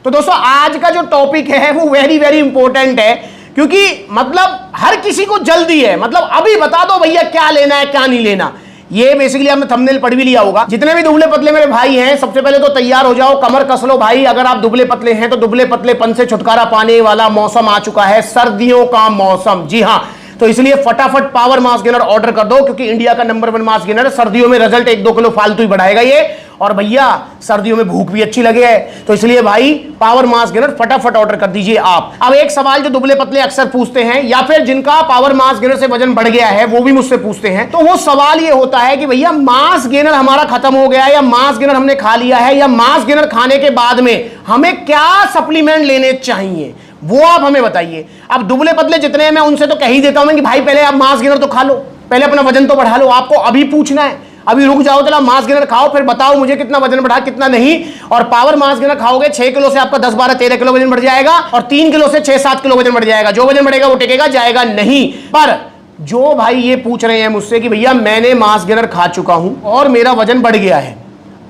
तो दोस्तों आज का जो टॉपिक है वो वेरी वेरी इंपॉर्टेंट है, क्योंकि मतलब हर किसी को जल्दी है, मतलब अभी बता दो भैया क्या लेना है क्या नहीं लेना। ये बेसिकली आपने थंबनेल पढ़ भी लिया होगा। जितने भी दुबले पतले मेरे भाई हैं, सबसे पहले तो तैयार हो जाओ, कमर कस लो भाई। अगर आप दुबले पतले हैं तो दुबले पतलेपन से छुटकारा पाने वाला मौसम आ चुका है, सर्दियों का मौसम। जी हां, तो इसलिए फटाफट पावर मास गेनर ऑर्डर कर दो, क्योंकि इंडिया का नंबर 1 मास गेनर। सर्दियों में रिजल्ट 1-2 किलो फालतू ही बढ़ाएगा ये, और भैया सर्दियों में भूख भी अच्छी लगे है, तो इसलिए भाई पावर मास गेनर फटाफट ऑर्डर कर दीजिए आप। अब एक सवाल जो दुबले पतले अक्सर पूछते हैं, या फिर जिनका पावर मास गेनर से वजन बढ़ गया है वो भी मुझसे पूछते हैं, तो वो सवाल ये होता है कि भैया मास गेनर हमारा खत्म हो गया है, या मास गेनर हमने खा लिया है, या मास गेनर खाने के बाद में हमें क्या सप्लीमेंट लेने चाहिए, वो आप हमें बताइए। अब दुबले पतले जितने हैं मैं उनसे तो कह ही देता हूं कि भाई पहले आप मास गेनर तो खा लो, पहले अपना वजन तो बढ़ा लो। आपको अभी पूछना है, अभी रुक जाओ, चला मास गेनर खाओ, फिर बताओ मुझे कितना वजन बढ़ा कितना नहीं। और पावर मास गेनर खाओगे 6 किलो से आपका 10, 12, 13 किलो वजन बढ़ जाएगा, और 3 किलो से 6, 7 किलो वजन बढ़ जाएगा। जो वजन बढ़ेगा वो टिकेगा, जाएगा नहीं। पर जो भाई ये पूछ रहे हैं मुझसे कि भैया मैंने मास गेनर खा चुका हूं और मेरा वजन बढ़ गया है,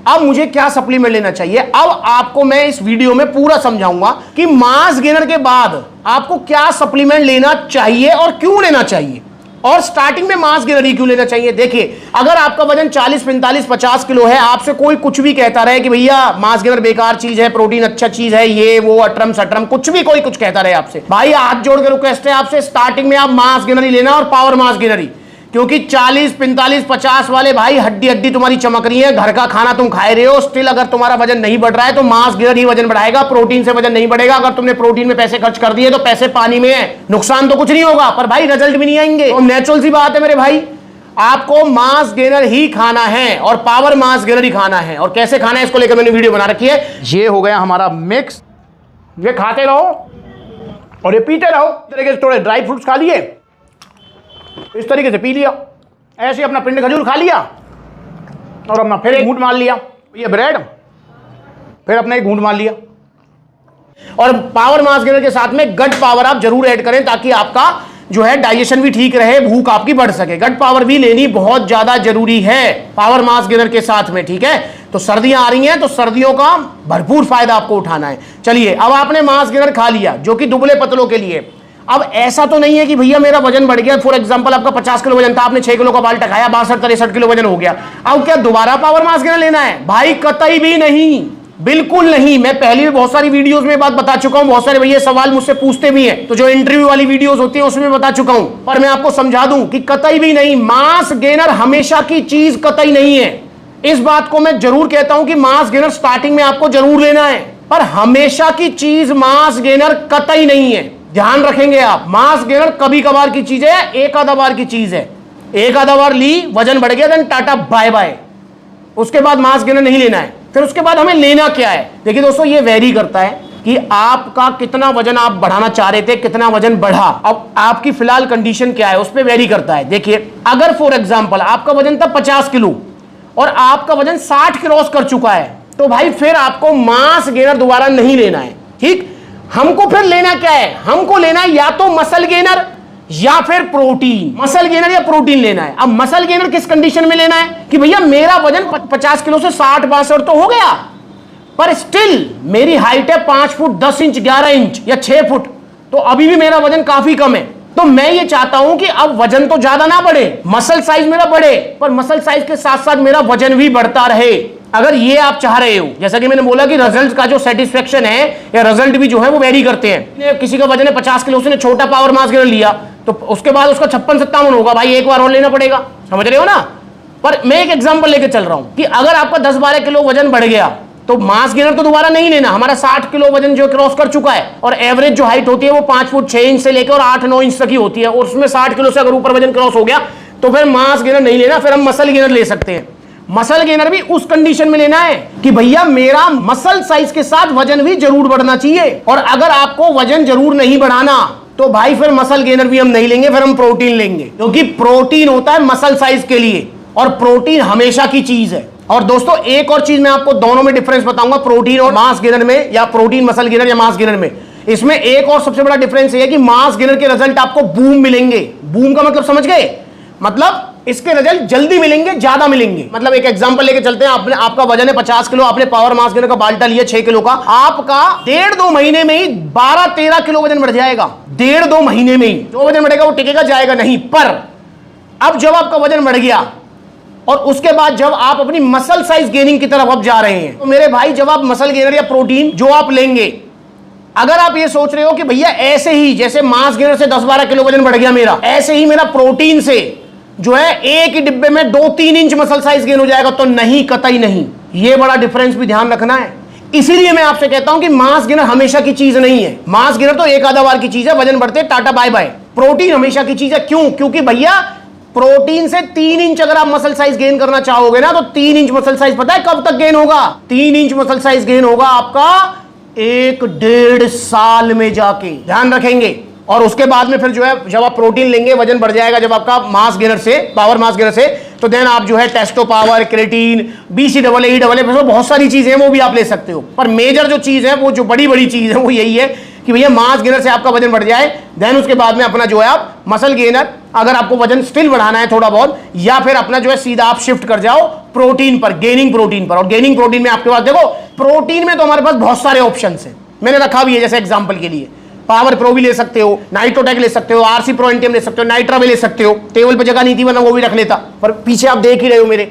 अब मुझे क्या सप्लीमेंट लेना चाहिए, अब आपको मैं इस वीडियो में पूरा समझाऊंगा कि मास गेनर के बाद आपको क्या सप्लीमेंट लेना चाहिए और क्यों लेना चाहिए, और स्टार्टिंग में मास गेनर ही क्यों लेना चाहिए। देखिए, अगर आपका वजन 40, 45, 50 किलो है, आपसे कोई कुछ भी कहता रहे कि भैया मास गेनर बेकार चीज है, प्रोटीन अच्छा चीज है, ये वो अटरम सटरम कुछ भी कोई कुछ कहता रहे आपसे, भाई हाथ जोड़ के रिक्वेस्ट है आपसे, स्टार्टिंग में आप मास गेनर ही लेना और पावर मास गेनर ही। क्योंकि 40, 45, 50 वाले भाई हड्डी हड्डी तुम्हारी चमक रही है, घर का खाना तुम खाए रहे हो, स्टिल अगर तुम्हारा वजन नहीं बढ़ रहा है तो मास गेनर ही वजन बढ़ाएगा, प्रोटीन से वजन नहीं बढ़ेगा। अगर तुमने प्रोटीन में पैसे खर्च कर दिए तो पैसे पानी में है, नुकसान तो कुछ नहीं होगा, पर भाई रिजल्ट भी नहीं आएंगे। तो नेचुरल सी बात है मेरे भाई, आपको मास गेनर ही खाना है और पावर मास गेनर ही खाना है। और कैसे खाना है इसको लेकर मैंने वीडियो बना रखी है। ये हो गया हमारा मिक्स, ये खाते रहो और ये पीते रहो। इस तरीके से थोड़े ड्राई फ्रूट्स खा लिए, इस तरीके से पी लिया, ऐसे अपना पिंड खजूर खा लिया और अपना फिर एक घूंट मार लिया, ये ब्रेड, फिर अपना एक घूंट मार लिया। और पावर मास गेनर के साथ में गट पावर आप जरूर ऐड करें, ताकि आपका जो है डाइजेशन भी ठीक रहे, भूख आपकी बढ़ सके। गट पावर भी लेनी बहुत ज्यादा जरूरी है पावर मास गेनर के साथ में, ठीक है। तो सर्दियां आ रही हैं तो सर्दियों का भरपूर फायदा आपको उठाना है। चलिए, अब आपने मास गेनर खा लिया जो कि दुबले पतलों के लिए। अब ऐसा तो नहीं है कि भैया मेरा वजन बढ़ गया, फॉर एग्जांपल आपका 50 किलो वजन था, आपने 6 किलो का बाल्टा खाया, 62-63 किलो वजन हो गया, अब क्या दोबारा पावर मास गेनर लेना है? भाई कतई भी नहीं, बिल्कुल नहीं। मैं पहले भी बहुत सारी वीडियोस में बात बता चुका हूं, बहुत सारे भैया सवाल मुझसे पूछते भी हैं, तो जो इंटरव्यू वाली वीडियोस होती है उसमें बता चुका हूं, पर मैं आपको समझा दूं कि कतई भी नहीं, मास गेनर हमेशा की चीज कतई नहीं है। इस बात को मैं जरूर कहता हूं कि मास गेनर स्टार्टिंग में आपको जरूर लेना है, पर हमेशा की चीज मास गेनर कतई नहीं है। ध्यान रखेंगे आप, मास गेनर कभी कभार की चीज है, एक आधा बार की चीज है। एक आधा बार ली, वजन बढ़ गया, देन टाटा बाय बाय, उसके बाद मास गेनर नहीं लेना है। फिर उसके बाद हमें लेना क्या है? देखिए दोस्तों, ये वेरी करता है कि आपका कितना वजन आप बढ़ाना चाह रहे थे, कितना वजन बढ़ा, अब आपकी फिलहाल कंडीशन क्या है उस पर वेरी करता है। देखिए, अगर फॉर एग्जाम्पल आपका वजन था 50 किलो और आपका वजन 60 क्रॉस कर चुका है, तो भाई फिर आपको मास गेनर दोबारा नहीं लेना है, ठीक। हमको फिर लेना क्या है? हमको लेना है या तो मसल गेनर या फिर प्रोटीन। मसल गेनर या प्रोटीन लेना है। अब मसल गेनर किस कंडीशन में लेना है कि भैया मेरा वजन 50 किलो से 60-62 तो हो गया, पर स्टिल मेरी हाइट है 5 फुट 10 इंच 11 इंच या 6 फुट, तो अभी भी मेरा वजन काफी कम है। तो मैं ये चाहता हूं कि अब वजन तो ज्यादा ना बढ़े, मसल साइज मेरा बढ़े, पर मसल साइज के साथ साथ मेरा वजन भी बढ़ता रहे। अगर ये आप चाह रहे हो, जैसा कि मैंने बोला कि रिजल्ट का जो सेटिस्फेक्शन है या रिजल्ट भी जो है वो वेरी करते हैं। किसी का वजन है 50 किलो, उसने छोटा पावर मास गेनर लिया, तो उसके बाद उसका 56-57 होगा, भाई एक बार और लेना पड़ेगा, समझ रहे हो ना। पर मैं एक एग्जांपल लेके चल रहा हूं कि अगर आपका 10-12 किलो वजन बढ़ गया तो मास गेनर तो दोबारा नहीं लेना। हमारा 60 किलो वजन जो क्रॉस कर चुका है, और एवरेज जो हाइट होती है वो 5 फुट 6 इंच से लेकर और 8-9 इंच तक ही होती है, और उसमें 60 किलो से अगर ऊपर वजन क्रॉस हो गया तो फिर मास गेनर नहीं लेना, फिर हम मसल गेनर ले सकते हैं। मसल गेनर भी उस कंडीशन में लेना है कि भैया मेरा मसल साइज के साथ वजन भी जरूर बढ़ना चाहिए। और अगर आपको वजन जरूर नहीं बढ़ाना तो भाई फिर मसल गेनर भी हम नहीं लेंगे, फिर हम प्रोटीन लेंगे, क्योंकि प्रोटीन होता है मसल साइज के लिए और प्रोटीन हमेशा की चीज है। और दोस्तों, एक और चीज मैं आपको दोनों में डिफरेंस बताऊंगा, प्रोटीन और मास गेनर में, या प्रोटीन मसल गेनर या मास गेनर में। इसमें एक और सबसे बड़ा डिफरेंस है कि मास गेनर के रिजल्ट आपको बूम मिलेंगे। बूम का मतलब समझ गए? मतलब इसके रिजल्ट जल्दी मिलेंगे, ज्यादा मिलेंगे। मतलब एक एग्जांपल लेके चलते हैं, आपने आपका वजन है 50 किलो, आपने पावर मास गेनर का बाल्टा लिया 6 किलो का, आपका 1.5-2 महीने में ही 12-13 किलो वजन बढ़ जाएगा। 1.5-2 महीने में ही जो वजन बढ़ेगा वो टिकेगा जाएगा नहीं। पर अब जब आपका वजन बढ़ गया और उसके बाद जब आप अपनी मसल साइज गेनिंग की तरफ अब जा रहे हैं, तो मेरे भाई जब आप मसल गेनर या प्रोटीन जो आप लेंगे, अगर आप ये सोच रहे हो कि भैया ऐसे ही जैसे मास गेनर से 10-12 किलो वजन बढ़ गया मेरा, ऐसे ही मेरा प्रोटीन से जो है एक ही डिब्बे में 2-3 इंच मसल साइज गेन हो जाएगा, तो नहीं, कतई नहीं। ये बड़ा डिफरेंस भी ध्यान रखना है। इसीलिए मैं आपसे कहता हूं कि मास गेनर हमेशा की चीज नहीं है। मास गेनर तो एक आधा बार की चीज है, वजन बढ़ते टाटा बाय बाय। प्रोटीन हमेशा की चीज है। क्यों? क्योंकि भैया प्रोटीन से 3 इंच अगर आप मसल साइज गेन करना चाहोगे ना, तो 3 इंच मसल साइज पता है कब तक गेन होगा? 3 इंच मसल साइज गेन होगा आपका 1-1.5 साल में जाके, ध्यान रखेंगे। और उसके बाद में फिर जो है जब आप प्रोटीन लेंगे, वजन बढ़ जाएगा जब आपका मास गेनर से, पावर मास गेनर से, तो देन आप जो है टेस्टो पावर, क्रेटीन, BCAA, बहुत सारी चीजें हैं वो भी आप ले सकते हो। पर मेजर जो चीज है, वो जो बड़ी बड़ी चीज है वो यही है कि भैया मास गेनर से आपका वजन बढ़ जाए, देन उसके बाद में अपना जो है आप मसल गेनर, अगर आपको वजन स्टिल बढ़ाना है थोड़ा बहुत, या फिर अपना जो है सीधा आप शिफ्ट कर जाओ प्रोटीन पर, गेनिंग प्रोटीन पर। और गेनिंग प्रोटीन में आपके पास देखो, प्रोटीन में तो हमारे पास बहुत सारे ऑप्शंस हैं, मैंने रखा भी है। जैसे एग्जांपल के लिए पावर प्रो भी ले सकते हो, नाइट्रोटेक ले सकते हो, RC प्रो एनटीएम ले सकते हो, नाइट्रा भी ले सकते हो। टेबल पे जगह नहीं थी वरना वो भी रख लेता, पर पीछे आप देख ही रहे हो मेरे,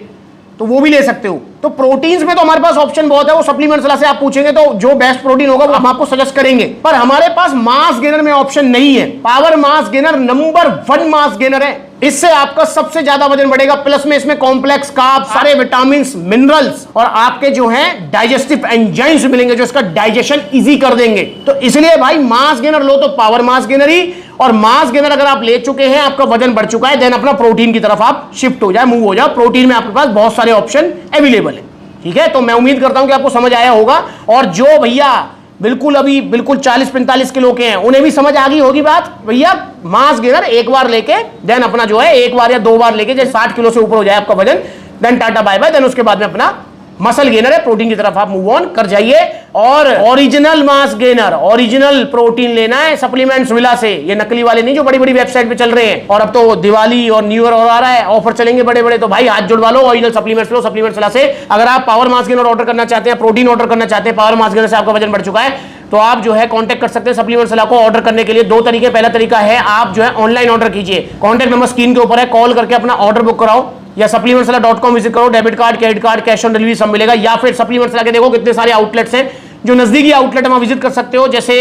तो वो भी ले सकते हो। तो प्रोटीन्स में तो हमारे पास ऑप्शन बहुत है। वो सप्लीमेंट्स वाला से आप पूछेंगे तो जो बेस्ट प्रोटीन होगा वो हम आपको सजेस्ट करेंगे। पर हमारे पास मास गेनर में ऑप्शन नहीं है। Power mass gainer number 1 mass gainer है। इससे आपका सबसे ज्यादा वजन बढ़ेगा, प्लस में इसमें कॉम्प्लेक्स कार्ब, सारे विटामिन, मिनरल्स और आपके जो है डाइजेस्टिव एंजाइम्स मिलेंगे जो इसका डाइजेशन इजी कर देंगे। तो इसलिए भाई मास गेनर लो तो पावर मास गेनर ही, और मास गेनर अगर आप ले चुके हैं, आपका वजन बढ़ चुका है, देन अपना प्रोटीन की तरफ आप शिफ्ट हो जाए, मूव हो जाओ। प्रोटीन में आपके पास बहुत सारे ऑप्शन अवेलेबल है। ठीक है, तो मैं उम्मीद करता हूं कि आपको समझ आया होगा। और जो भैया बिल्कुल अभी बिल्कुल 40-45 किलो के हैं, उन्हें भी समझ आ गई होगी बात। भैया मास गेनर एक बार लेके, देन अपना जो है 1 बार या 2 बार लेके, जैसे 60 किलो से ऊपर हो जाए आपका वजन, then tata bye bye. Then उसके बाद में अपना मसल गेनर है, प्रोटीन की तरफ आप मूव ऑन कर जाइए। और original mass gainer, original protein लेना है सप्लीमेंट्स विला से, ये नकली वाले नहीं जो बड़ी बड़ी वेबसाइट पे चल रहे हैं। और अब तो दिवाली और न्यू ईयर और आ रहा है, ऑफर चलेंगे बड़े बड़े, तो भाई हाथ जुड़वा लो, ओरिजिनल सप्लीमेंट्स लो सप्लीमेंट्स विला से। अगर आप पावर मास गेनर ऑर्डर करना चाहते हैं, प्रोटीन ऑर्डर करना चाहते हैं, पावर मास गेनर से आपका वजन बढ़ चुका है, तो आप जो है कांटेक्ट कर सकते हैं सप्लीमेंट्स विला को। ऑर्डर करने के लिए 2 तरीके। पहला तरीका है आप जो है ऑनलाइन ऑर्डर कीजिए, कॉन्टैक्ट नंबर स्क्रीन के ऊपर है, कॉल करके अपना ऑर्डर बुक कराओ, या supplementswala.com विजिट करो, debit card, credit card, cash on delivery सब मिलेगा। या फिर सप्लीमेंट्स ला के देखो कितने सारे आउटलेट्स हैं, जो नजदीकी आउटलेट है वहां विजिट कर सकते हो। जैसे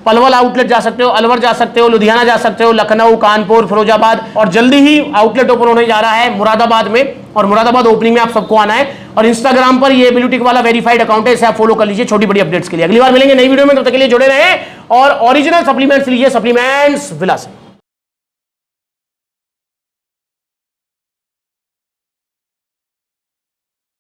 पलवल आउटलेट जा सकते हो, अलवर जा सकते हो, लुधियाना जा सकते हो, लखनऊ, कानपुर, फिरोजाबाद, और जल्दी ही आउटलेट ओपन होने जा रहा है मुरादाबाद में, और मुरादाबाद ओपनिंग में आप सबको आना है। और इंस्टाग्राम पर ये ब्लूटिक वाला वेरीफाइड अकाउंट है, इसे आप फॉलो कर लीजिए छोटी बड़ी अपडेट्स के लिए। अगली बार मिलेंगे नई वीडियो में, तब तक के लिए जुड़े रहें और ओरिजिनल सप्लीमेंट्स लीजिए सप्लीमेंट्स विला से।